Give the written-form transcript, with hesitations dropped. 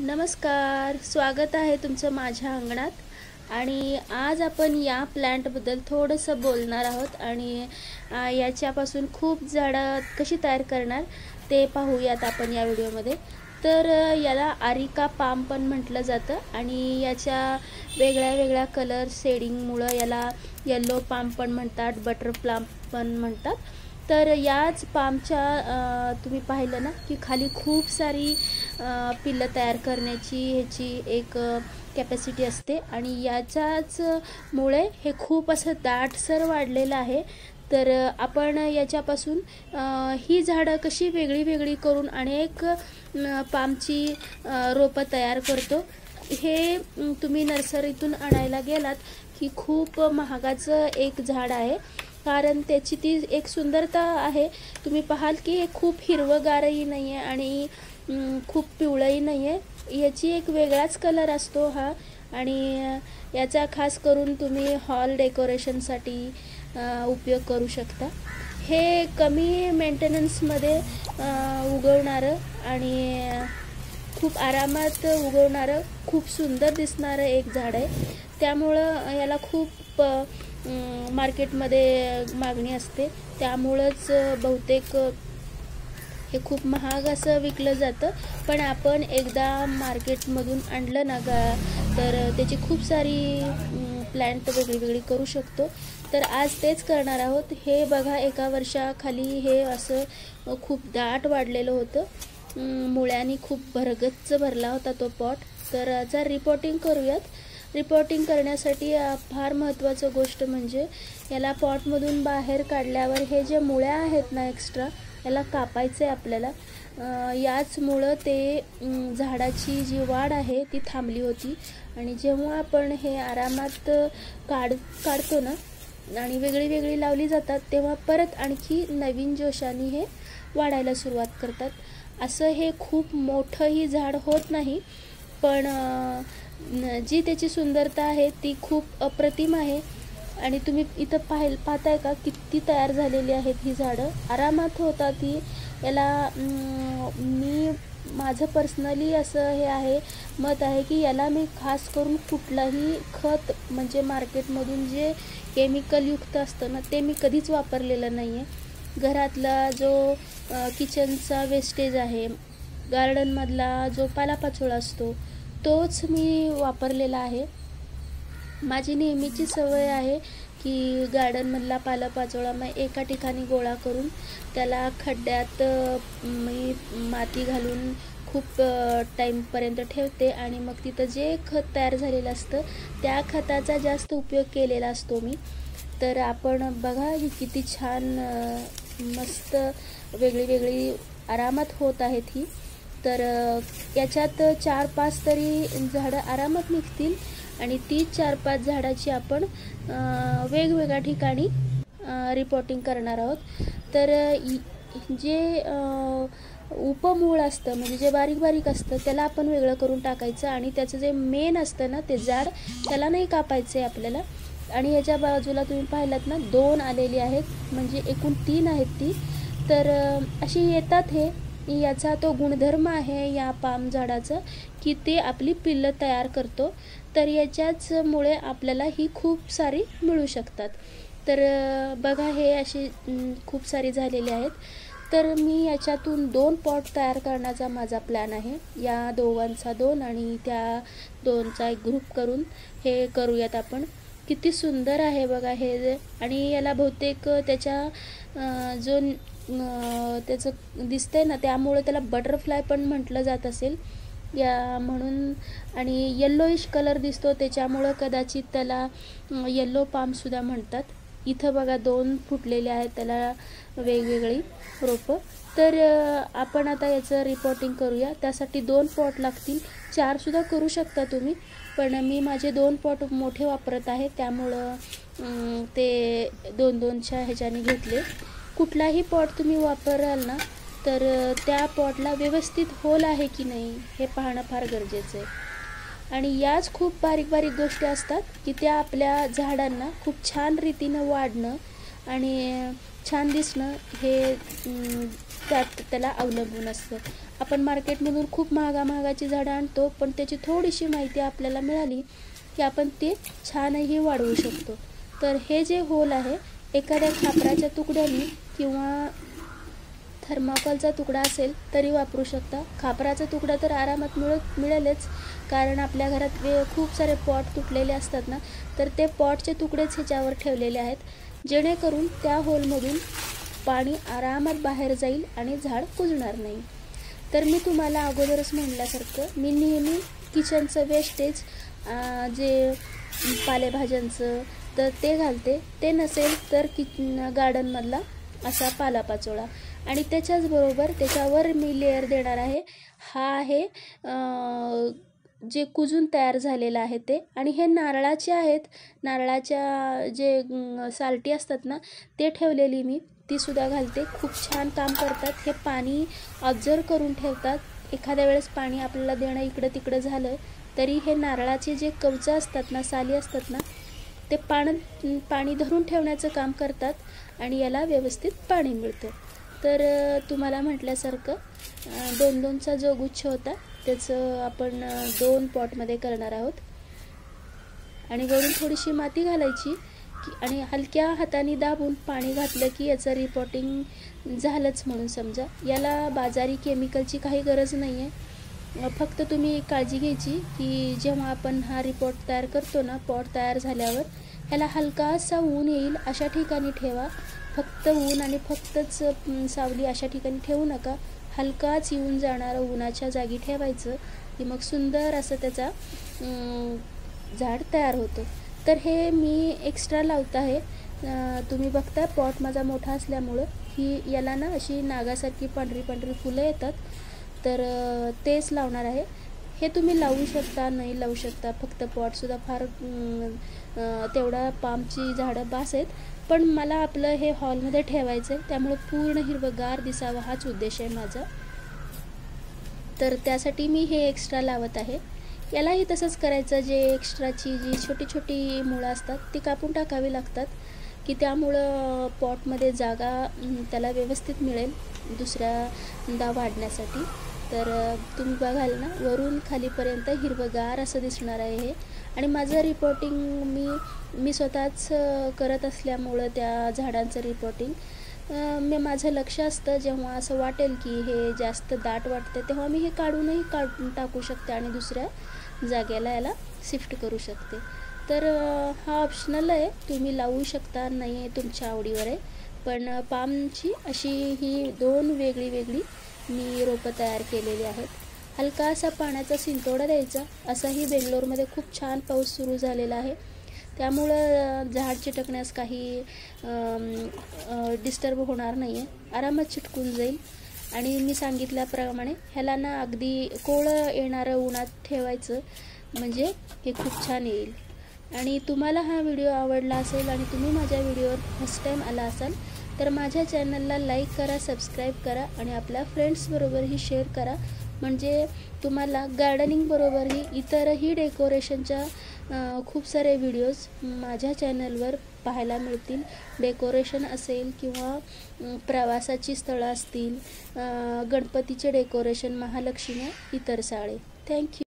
नमस्कार, स्वागत आहे तुमचं माझ्या अंगणात। आणि आज आपण या प्लांटबद्दल थोडंसं बोलणार आहोत आणि याच्यापासून खूप झाडं कशी तयार करणार ते पाहूयात आपण या व्हिडिओमध्ये। तर याला अरिका पाम पण म्हटलं जातं आणि याच्या वेगळ्या वेगळ्या कलर शेडिंगमुळे याला येलो पाम पण म्हणतात, बटर प्लाम पण म्हणतात। तर याच पामच्या तुम्ही पाहिलं ना की खाली खूप सारी पिल्लं तयार करण्याची ह्याची एक कॅपॅसिटी असते आणि याच्याच मुळे हे खूप असं दाटसर वाढलेलं आहे। तर आपण याच्यापासून ही झाडं कशी वेगळी वेगळी करून अनेक पामची रोपं तयार करतो। हे तुम्ही नर्सरीतून आणायला गेलात की खूप महागाचं एक झाड आहे, कारण त्याची ती एक सुंदरता आहे। तुम्ही पाहाल की हे खूप हिरवगारही नाही आहे आणि खूप पिवळंही नाही आहे, याची एक वेगळाच कलर असतो हा। आणि याचा खास करून तुम्ही हॉल डेकोरेशनसाठी उपयोग करू शकता। हे कमी मेंटेनन्समध्ये उगवणारं आणि खूप आरामात उगवणारं, खूप सुंदर दिसणारं एक झाड आहे। त्यामुळं याला खूप मार्केटमध्ये मागणी असते, त्यामुळंच बहुतेक हे खूप महाग असं विकलं जातं। पण आपण एकदा मार्केटमधून आणलं ना तर त्याची खूप सारी प्लांट वेगळी वेगळी करू शकतो। तर आज तेच करणार आहोत। हे बघा, एका वर्षाखाली हे असं खूप दाट वाढलेलं होतं, मुळ्यांनी खूप भरगच्च भरला होता तो पॉट। तर याचा रिपोर्टिंग करूयात। रिपोर्टिंग करण्यासाठी फार महत्त्वाचं गोष्ट म्हणजे याला पॉटमधून बाहेर काढल्यावर हे जे मुळ्या आहेत ना एक्स्ट्रा, याला कापायचं आहे आपल्याला। याचमुळं ते झाडाची जी वाढ आहे ती थांबली होती आणि जेव्हा आपण हे आरामात काढतो ना आणि वेगळी वेगळी लावली जातात, तेव्हा परत आणखी नवीन जोशाने हे वाढायला सुरुवात करतात। असं हे खूप मोठंही झाड होत नाही, पण जी त्याची सुंदरता आहे ती खूप अप्रतिम आहे। आणि तुम्ही इथं पाहताय का किती तयार झालेली आहेत ही झाडं, आरामात होतात ती। याला माझं पर्सनली असं हे आहे, मत आहे की याला मी खास करून कुठलाही खत म्हणजे मार्केटमधून जे केमिकलयुक्त असतं ना ते मी कधीच वापरलेलं नाही आहे। घरातला जो किचनचा वेस्टेज आहे, गार्डनमधला जो पालापाचोळा असतो, तोच मी वापरलेला आहे। माझी नेहमीची सवय आहे की गार्डनमधला पालापाचोळा मग एका ठिकाणी गोळा करून त्याला खड्ड्यात मी माती घालून खूप टाईमपर्यंत ठेवते आणि मग तिथं जे खत तयार झालेलं असतं त्या खताचा जास्त उपयोग केलेला असतो मी। तर आपण बघा ही किती छान मस्त वेगळी वेगळी आरामात होत आहेत ही। तर याच्यात 4-5 तरी झाडं आरामात निघतील आणि ती 4-5 झाडाची आपण वेगवेगळ्या ठिकाणी रिपोर्टिंग करणार आहोत। तर जे उपमूळ असतं म्हणजे जे बारीक बारीक असतं त्याला आपण वेगळं करून टाकायचं आणि त्याचं जे मेन असतं ना ते झाड, त्याला नाही कापायचं आहे आपल्याला। आणि याच्या बाजूला तुम्ही पाहिलात ना 2 आलेली आहेत, म्हणजे एकूण 3 आहेत ती। तर अशी येतात हे। याचा तो गुणधर्म आहे या पाम झाडाचा की ते आपली पिल्लं तयार करतो। तर याच्याचमुळे आपल्याला ही खूप सारी मिळू शकतात। तर बघा हे अशी खूप सारी झालेली आहेत। तर मी याच्यातून 2 पॉट तयार करण्याचा माझा प्लॅन आहे। या दोघांचा 2 आणि त्या 2चा एक ग्रुप करून हे करूयात आपण। किती सुंदर आहे बघा हे। आणि याला बहुतेक त्याच्या जो त्याचं दिसतंय ना त्यामुळे त्याला बटरफ्लाय पण म्हटलं जात असेल या म्हणून। आणि येल्लोइश कलर दिसतो त्याच्यामुळं कदाचित त्याला येल्लो पामसुद्धा म्हणतात। इथं बघा 2 फुटलेले आहेत त्याला वेगवेगळी रोपं। तर आपण आता याचं रिपोर्टिंग करूया। त्यासाठी 2 पॉट लागतील, 4सुद्धा करू शकता तुम्ही, पण मी माझे 2 पॉट मोठे वापरत आहे त्यामुळं ते 2-2च्या ह्याच्याने घेतले। कुठलाही पॉट तुम्ही वापराल ना तर त्या पॉटला व्यवस्थित होल आहे की नाही हे पाहणं फार गरजेचं आहे। आणि याच खूप बारीक बारीक गोष्टी असतात की त्या आपल्या झाडांना खूप छान रीतीनं वाढणं आणि छान दिसणं हे त्याला अवलंबून असतं। आपण मार्केटमधून खूप महागाची झाडं आणतो, पण त्याची थोडीशी माहिती आपल्याला मिळाली की आपण ते छानही वाढवू शकतो. तर हे जे होल आहे, एखाद्या खापराच्या तुकड्याने किंवा थर्माकोलचा तुकडा असेल तरी वापरू शकता. खापराचा तुकडा तर आरामात मिळेलच, कारण आपल्या घरात खूप सारे पॉट तुटलेले असतात ना, तर ते पॉटचे तुकडेच ह्याच्यावर ठेवलेले आहेत, जेणेकरून त्या होलमधून पाणी आरामात बाहेर जाईल आणि झाड कुजणार नाही. तर मी तुम्हाला अगोदरच म्हणल्यासारखं मी नेहमी किचनचं वेस्टेज जे पालेभाज्यांचं तर ते घालते. ते नसेल तर गार्डनमधला असा पालापाचोळा, आणि त्याच्याचबरोबर त्याच्यावर मी लेअर देणार आहे. हा आहे जे कुजून तयार झालेलं आहे ते, आणि हे नारळाचे आहेत. नारळाच्या जे सालटी असतात ना, ते ठेवलेली मी तीसुद्धा घालते. खूप छान काम करतात. हे पाणी ऑब्झर्व करून ठेवतात. एखाद्या वेळेस पाणी आपल्याला देणं इकडं तिकडं झालं तरी हे नारळाचे जे कवचं असतात ना, साली असतात ना, ते पाणी धरून ठेवण्याचं काम करतात आणि याला व्यवस्थित पाणी मिळतं. तर तुम्हाला म्हटल्यासारखं 2-2चा जो गुच्छ होता त्याचं आपण 2 पॉटमध्ये करणार आहोत. आणि वरून थोडीशी माती घालायची आणि हलक्या हाताने दाबून पाणी घातलं की याचं रिपोर्टिंग झालंच म्हणून समजा. याला बाजारी केमिकलची काही गरज नाही आहे. फक्त तुम्ही काळजी घ्यायची की जेव्हा आपण हा रिपोर्ट तयार करतो ना, पॉट तयार झाल्यावर ह्याला हलकासा ऊन येईल अशा ठिकाणी ठेवा. फक्त ऊन आणि फक्तच सावली अशा ठिकाणी ठेवू नका. हलकाच येऊन जाणारं उन्हाच्या जागी ठेवायचं की मग सुंदर असं त्याचा झाड तयार होतं. तर हे मी एक्स्ट्रा लावत आहे. तुम्ही बघता पॉट माझा मोठा असल्यामुळं ही याला ना अशी नागासारखी पांढरी फुलं येतात, तर तेच लावणार आहे. हे तुम्ही लावू शकता, नाही लावू शकता. फक्त पॉटसुद्धा फार तेवढा पामची झाडं बास आहेत, पण मला आपलं हे हॉलमध्ये ठेवायचं आहे, त्यामुळे पूर्ण हिरवंगार दिसावं हाच उद्देश आहे माझा. तर त्यासाठी मी हे एक्स्ट्रा लावत आहे. यालाही तसंच करायचं. जे एक्स्ट्राची जी छोटी मुळं असतात ती कापून टाकावी लागतात की त्यामुळं पॉटमध्ये जागा त्याला व्यवस्थित मिळेल दुसऱ्यांदा वाढण्यासाठी. तर तुम्ही बघाल ना, वरून खालीपर्यंत हिरवंगार असं दिसणार आहे हे. आणि माझं रिपोर्टिंग मी स्वतःच करत असल्यामुळं त्या झाडांचं रिपोर्टिंग माझं लक्ष असतं. जेव्हा असं वाटेल की हे जास्त दाट वाटतं तेव्हा मी हे काढून टाकू शकते आणि दुसऱ्या जागेला याला शिफ्ट करू शकते. तर हा ऑप्शनल आहे, तुम्ही लावू शकता, नाही आहे तुमच्या आवडीवर आहे. पण पामची अशी ही 2 वेगळी मी रोपं तयार केलेली आहेत. हलकासा पाण्याचा शिंतोडा द्यायचा. असाही बेंगलोरमध्ये खूप छान पाऊस सुरू झालेला आहे, त्यामुळं झाड चिटकण्यास काही डिस्टर्ब होणार नाही आहे, आरामात चिटकून जाईल. आणि मी सांगितल्याप्रमाणे ह्याला ना अगदी कोवळं येणारं उन्हात ठेवायचं, म्हणजे हे खूप छान येईल. आणि तुम्हाला हा व्हिडिओ आवडला असेल आणि तुम्ही माझ्या व्हिडिओवर फर्स्ट टाईम आला असाल तर माझ्या चॅनलला लाईक करा, सबस्क्राईब करा आणि आपल्या फ्रेंड्सबरोबरही शेअर करा. म्हणजे तुम्हाला गार्डनिंगबरोबरही इतरही डेकोरेशनच्या खूप सारे व्हिडिओज माझ्या चॅनलवर पाहायला मिळतील. डेकोरेशन असेल किंवा प्रवासाची स्थळं असतील, गणपतीचे डेकोरेशन, महालक्ष्मी, इतर साळे. थँक्यू.